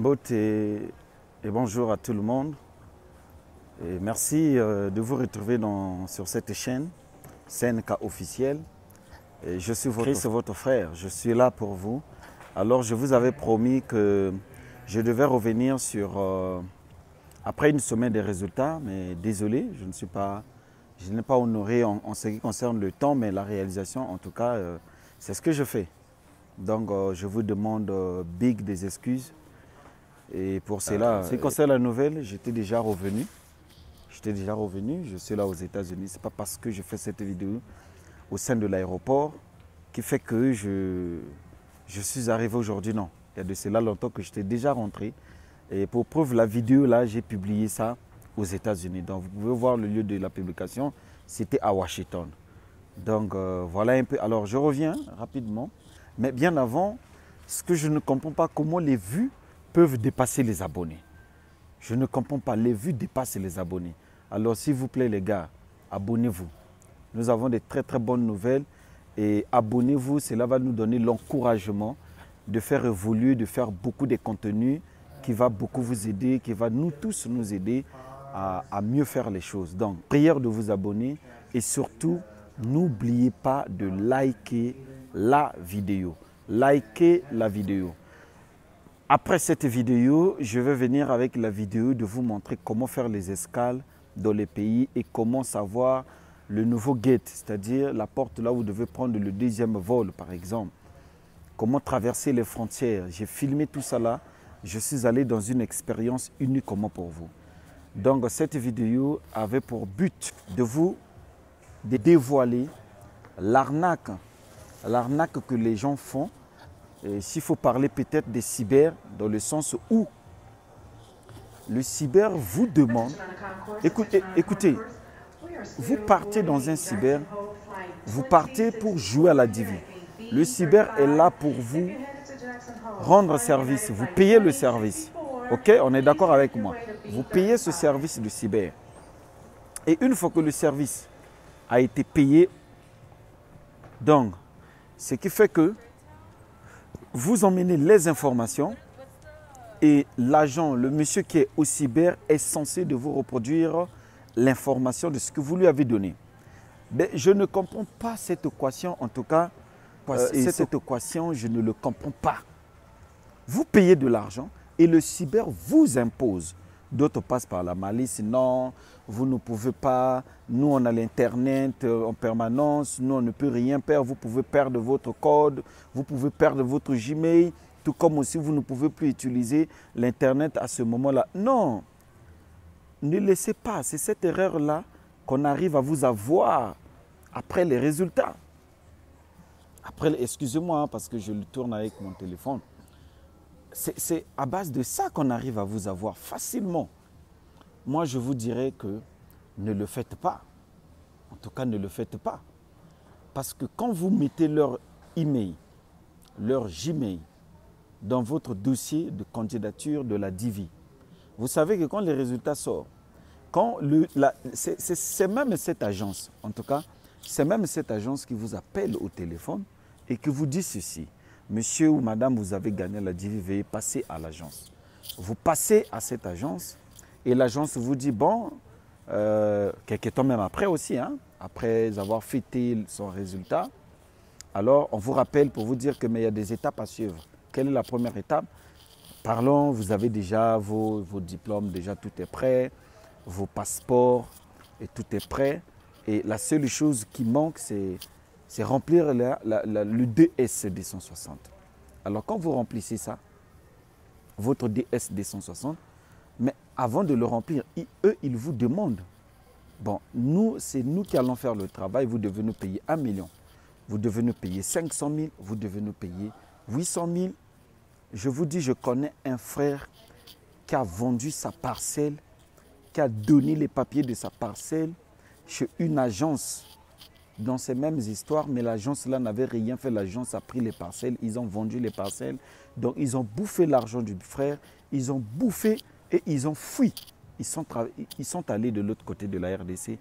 Mbote et bonjour à tout le monde. Et merci de vous retrouver sur cette chaîne, CNK officielle. Et je suis votre frère, je suis là pour vous. Alors je vous avais promis que je devais revenir après une semaine des résultats, mais désolé, je n'ai pas honoré en ce qui concerne le temps, mais la réalisation, en tout cas, c'est ce que je fais. Donc je vous demande big des excuses. Et pour cela, en ce qui concerne la nouvelle, j'étais déjà revenu. Je suis là aux États-Unis. Ce n'est pas parce que je fais cette vidéo au sein de l'aéroport qui fait que je suis arrivé aujourd'hui, non. Il y a de cela longtemps que j'étais déjà rentré. Et pour preuve, la vidéo, là, j'ai publié ça aux États-Unis. Donc, vous pouvez voir le lieu de la publication. C'était à Washington. Donc, voilà un peu. Alors, je reviens rapidement. Mais bien avant, ce que je ne comprends pas, comment les vues peuvent dépasser les abonnés. Je ne comprends pas, les vues dépassent les abonnés. Alors, s'il vous plaît, les gars, abonnez-vous. Nous avons des très, très bonnes nouvelles. Et abonnez-vous, cela va nous donner l'encouragement de faire évoluer, de faire beaucoup de contenus qui va beaucoup vous aider, qui va nous tous nous aider à mieux faire les choses. Donc, prière de vous abonner et surtout, n'oubliez pas de liker la vidéo. Likez la vidéo. Après cette vidéo, je vais venir avec la vidéo de vous montrer comment faire les escales dans les pays et comment savoir le nouveau gate, c'est-à-dire la porte là où vous devez prendre le deuxième vol, par exemple. Comment traverser les frontières. J'ai filmé tout ça là. Je suis allé dans une expérience uniquement pour vous. Donc, cette vidéo avait pour but de dévoiler l'arnaque que les gens font. S'il faut parler peut-être des cyber, dans le sens où le cyber vous demande, écoutez, vous partez dans un cyber, vous partez pour jouer à la divi. Le cyber est là pour vous rendre service, vous payez le service. Ok, on est d'accord avec moi. Vous payez ce service de cyber. Et une fois que le service a été payé, donc, ce qui fait que vous emmenez les informations et l'agent, le monsieur qui est au cyber est censé de vous reproduire l'information de ce que vous lui avez donné. Mais je ne comprends pas cette équation, en tout cas, cette équation, je ne le comprends pas. Vous payez de l'argent et le cyber vous impose. D'autres passent par la malice, non, vous ne pouvez pas, nous on a l'internet en permanence, nous on ne peut rien perdre, vous pouvez perdre votre code, vous pouvez perdre votre Gmail, tout comme aussi vous ne pouvez plus utiliser l'internet à ce moment-là. Non, ne laissez pas, c'est cette erreur-là qu'on arrive à vous avoir après les résultats. Excusez-moi parce que je le tourne avec mon téléphone. C'est à base de ça qu'on arrive à vous avoir facilement. Moi, je vous dirais que ne le faites pas. En tout cas, ne le faites pas. Parce que quand vous mettez leur email, leur Gmail dans votre dossier de candidature de la DIVI, vous savez que quand les résultats sortent, c'est même cette agence, en tout cas, c'est même cette agence qui vous appelle au téléphone et qui vous dit ceci. Monsieur ou madame, vous avez gagné la DIVI, veuillez passer à l'agence. Vous passez à cette agence et l'agence vous dit, bon, quelques temps même après aussi, hein, après avoir fêté son résultat, alors on vous rappelle pour vous dire qu'il y a des étapes à suivre. Quelle est la première étape? Parlons, vous avez déjà vos diplômes, déjà tout est prêt, vos passeports, et tout est prêt. Et la seule chose qui manque, c'est remplir le DS 260. Alors quand vous remplissez ça, votre DS 260, mais avant de le remplir, eux, ils vous demandent, bon, c'est nous qui allons faire le travail, vous devez nous payer 1 million, vous devez nous payer 500 000, vous devez nous payer 800 000. Je vous dis, je connais un frère qui a vendu sa parcelle, qui a donné les papiers de sa parcelle chez une agence dans ces mêmes histoires, mais l'agence là n'avait rien fait. L'agence a pris les parcelles, ils ont vendu les parcelles. Donc ils ont bouffé l'argent du frère, ils ont bouffé et ils ont fui. Ils sont allés de l'autre côté de la RDC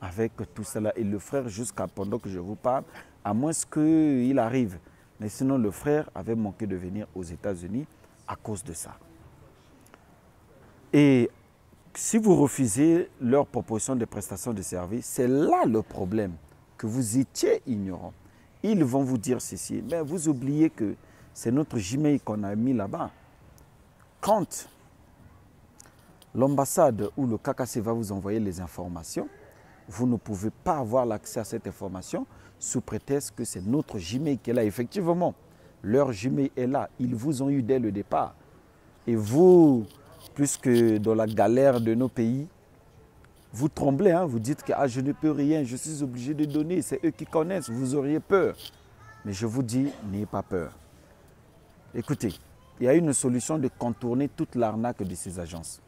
avec tout cela. Et le frère, jusqu'à pendant que je vous parle, à moins qu'il arrive. Mais sinon, le frère avait manqué de venir aux États-Unis à cause de ça. Et si vous refusez leur proposition de prestation de service, c'est là le problème, que vous étiez ignorant. Ils vont vous dire ceci, mais vous oubliez que c'est notre Gmail qu'on a mis là-bas. Quand l'ambassade ou le KKC va vous envoyer les informations, vous ne pouvez pas avoir l'accès à cette information sous prétexte que c'est notre Gmail qui est là. Effectivement, leur Gmail est là. Ils vous ont eu dès le départ. Et vous, plus que dans la galère de nos pays, vous tremblez, hein? Vous dites que je ne peux rien, je suis obligé de donner, c'est eux qui connaissent, vous auriez peur. Mais je vous dis, n'ayez pas peur. Écoutez, il y a une solution de contourner toute l'arnaque de ces agences.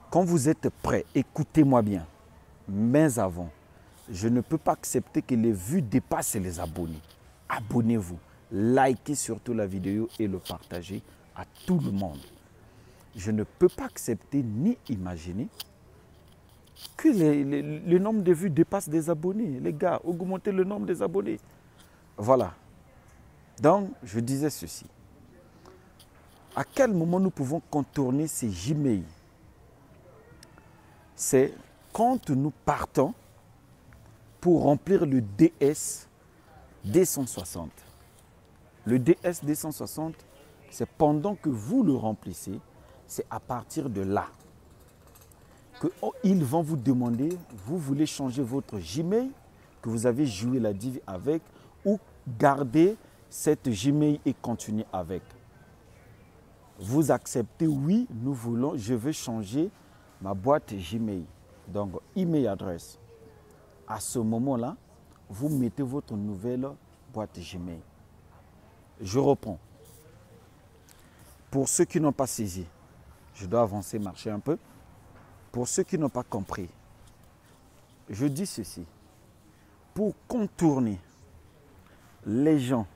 Quand vous êtes prêts, écoutez-moi bien, mais avant, je ne peux pas accepter que les vues dépassent les abonnés. Abonnez-vous, likez surtout la vidéo et le partagez à tout le monde. Je ne peux pas accepter ni imaginer que le nombre de vues dépasse des abonnés. Les gars, augmentez le nombre des abonnés. Voilà. Donc, je disais ceci. À quel moment nous pouvons contourner ces Gmail? C'est quand nous partons pour remplir le DS D160. Le DS D160, c'est pendant que vous le remplissez, c'est à partir de là qu'ils vont vous demander, vous voulez changer votre Gmail, que vous avez joué la div avec, ou garder cette Gmail et continuer avec. Vous acceptez, oui, nous voulons, je veux changer ma boîte Gmail. Donc, email adresse. À ce moment-là, vous mettez votre nouvelle boîte Gmail. Je reprends. Pour ceux qui n'ont pas saisi, je dois avancer, marcher un peu. Pour ceux qui n'ont pas compris, je dis ceci. Pour contourner les gens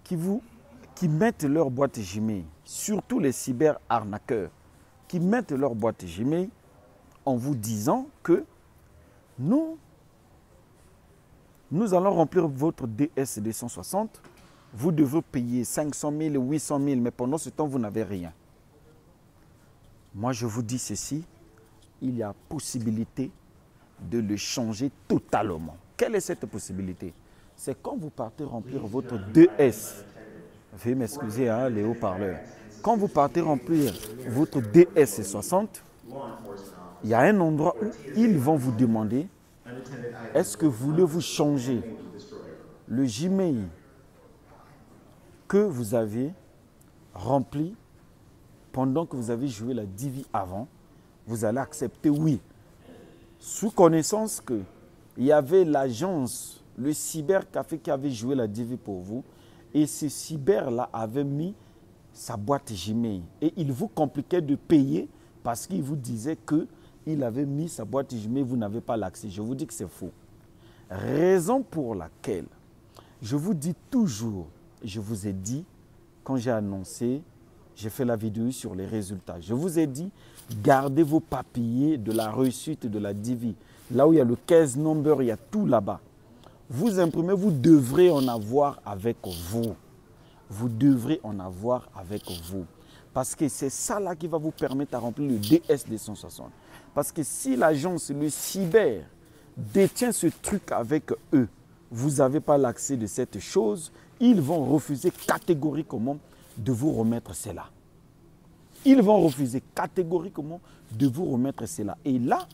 qui mettent leur boîte Gmail, surtout les cyber-arnaqueurs, qui mettent leur boîte Gmail en vous disant que nous allons remplir votre DS 260, vous devez payer 500 000, 800 000, mais pendant ce temps, vous n'avez rien. Moi, je vous dis ceci, il y a possibilité de le changer totalement. Quelle est cette possibilité? C'est quand vous partez remplir votre DS. Veuillez m'excuser, hein, les haut-parleurs. Quand vous partez remplir votre DS60, il y a un endroit où ils vont vous demander, est-ce que voulez-vous changer le Gmail que vous avez rempli pendant que vous avez joué la divi avant? Vous allez accepter oui. Sous connaissance qu'il y avait l'agence, le cybercafé qui avait joué la divi pour vous, et ce cyber-là avait mis sa boîte Gmail. Et il vous compliquait de payer parce qu'il vous disait qu'il avait mis sa boîte Gmail, vous n'avez pas l'accès. Je vous dis que c'est faux. Raison pour laquelle je vous dis toujours, je vous ai dit, quand j'ai annoncé, j'ai fait la vidéo sur les résultats. Je vous ai dit, gardez vos papiers de la réussite de la divi. Là où il y a le case number, il y a tout là-bas. Vous imprimez, vous devrez en avoir avec vous. Vous devrez en avoir avec vous. Parce que c'est ça là qui va vous permettre de remplir le DS 260. Parce que si l'agence, le cyber, détient ce truc avec eux, vous n'avez pas l'accès de cette chose, ils vont refuser catégoriquement de vous remettre cela. Ils vont refuser catégoriquement de vous remettre cela. Et là,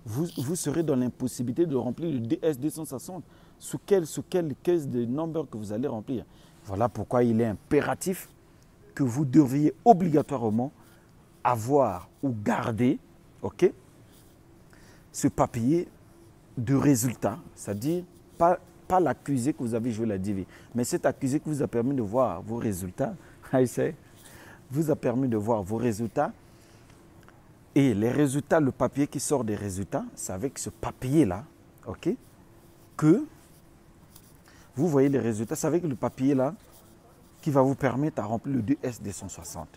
vous serez dans l'impossibilité de remplir le DS 260. Sous quelle caisse de number que vous allez remplir. Voilà pourquoi il est impératif que vous devriez obligatoirement avoir ou garder, okay, ce papier de résultat, c'est-à-dire pas l'accusé que vous avez joué la divi, mais cet accusé qui vous a permis de voir vos résultats, vous a permis de voir vos résultats. Et les résultats, le papier qui sort des résultats, c'est avec ce papier-là, ok, que vous voyez les résultats, c'est avec le papier-là qui va vous permettre à remplir le DS 260.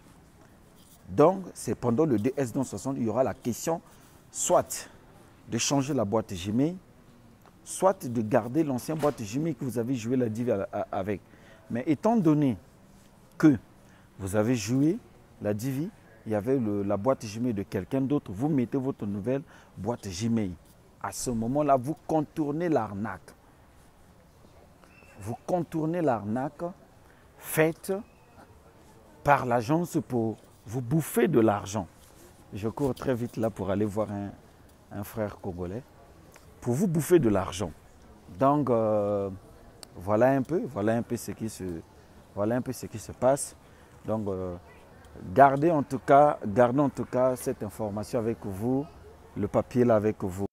Donc, c'est pendant le DS 260, il y aura la question soit de changer la boîte Gmail, soit de garder l'ancienne boîte Gmail que vous avez joué la divi avec. Mais étant donné que vous avez joué la divi, il y avait la boîte Gmail de quelqu'un d'autre, vous mettez votre nouvelle boîte Gmail. À ce moment-là, vous contournez l'arnaque. Vous contournez l'arnaque faite par l'agence pour vous bouffer de l'argent. Je cours très vite là pour aller voir un frère congolais. Pour vous bouffer de l'argent. Donc, voilà un peu ce qui se passe. Donc, gardez en tout cas cette information avec vous, le papier là avec vous.